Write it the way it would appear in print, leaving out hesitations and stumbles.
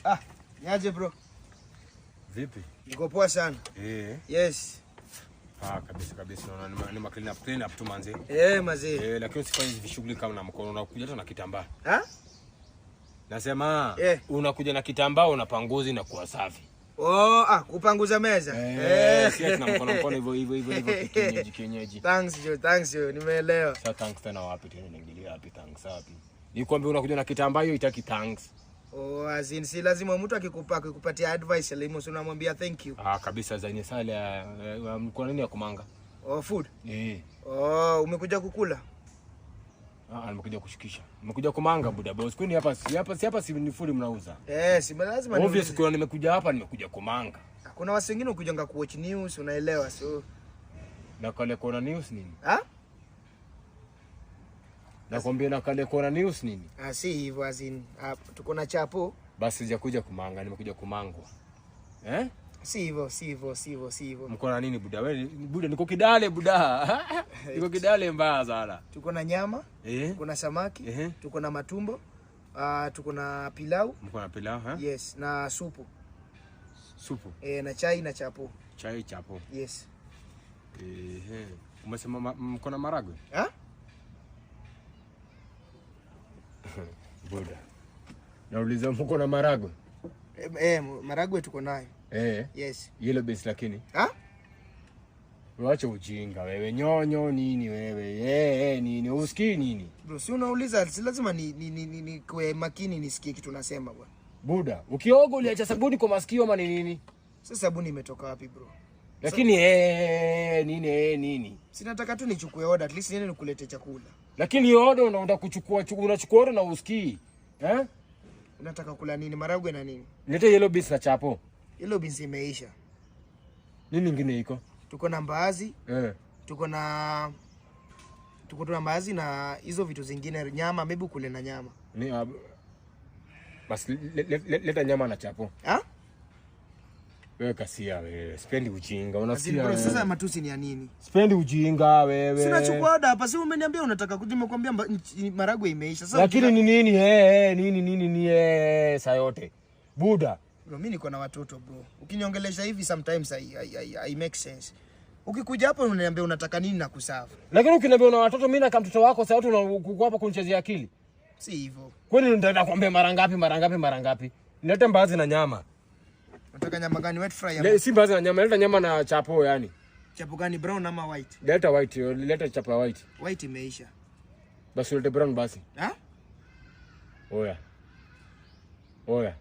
Ah, niaje bro? Vipi? Niko poa sana. Yes. Kabisa naona ni clean up tu manze. Mazee. Lakini usifanye hivi shughuli kama na mkono, unakuja hata na kitambaa. Nasema unakuja na kitambaa unapanguzi na kuwa safi. Kupanguza meza. Si ati na mkono hivyo kienyeji. Thanks you. Nimeelewa. Sasa thanks tena wapi tena niingilia wapi thanks wapi? Nikwambia unakuja na kitambaa hiyo itaki thanks. Azin si lazima mtu akikupatia advice elimu si unamwambia thank you. Kabisa zenye sale mko nini ya kumanga? Food. Umekuja kukula? Nimekuja kushikisha. Nimekuja kumanga buda boss. Kwani hapa si ni food mnauza? Si lazima obvious kwa nimekuja hapa nimekuja kumanga. Kuna watu wengine ukujanga kuwatch news unaelewa so. Na kale kuna news nini? Nakwambia na kale kuna news nini? Si hivyo azin. Tuko na chapo. Basi sijakuja kumanga, nimekuja kumangwa. Si hivyo. Mko na nini buda? Wewe buda niko Kidale buda. Niko Kidale mbaya sana. Tuko na nyama, tuko na samaki, tuko na matumbo, tuko na pilau. Mko na pilau Yes, na supu. Supu? Na chai na chapo. Chai chapo. Yes. Umesema mko na maragwe? Buda. Nauliza mko na maragwe? Maragwe tuko nayo. Yes. Yellow base lakini? Wacha ujinga wewe. Nyonyo nini wewe? Nini? Usikii nini? Bro, si unauliza si lazima ni kwa makini nisikie kitu nasema bwana. Buda, ukioga uliacha sabuni kwa masikio ama ni nini? Sasa sabuni imetoka wapi bro? Lakini nini? Sinataka tu nichukue order at least nini nikulete chakula. Lakini order unaenda unachukua order na usikii. Unataka kula nini? Maragwe na nini? Lete yellow beans na chapo. Yellow beans imeisha. Nini nyingine iko? Tuko na mbaazi. Tuko na mbaazi na hizo vitu zingine nyama, maybe kule na nyama. Basi leta nyama na chapo. Wewe kasia wewe. Sipendi ujinga. Unasikia wewe. Sasa matusi ni ya nini? Sipendi ujinga wewe. Sina chukua order hapa. Si umeniambia unataka nimekwambia maragwe imeisha. Sasa lakini ni nini? Nini saa yote. Buda. Bro, mimi niko na watoto bro. Ukiniongelesha hivi sometimes I make sense. Ukikuja hapo unaniambia unataka nini na kusafu. Lakini ukiniambia una watoto mimi na kama mtoto wako sasa uko hapa kunichezea akili. Si hivyo. Kwani nitaenda kuambia mara ngapi? Nilete mbaazi na nyama. Unataka nyama gani? Wet fry? Si mbaazi na nyama, leta nyama na chapo yani. Chapo gani, brown ama white? Leta white, leta chapo ya white. White imeisha. Basi leta brown basi. Oya.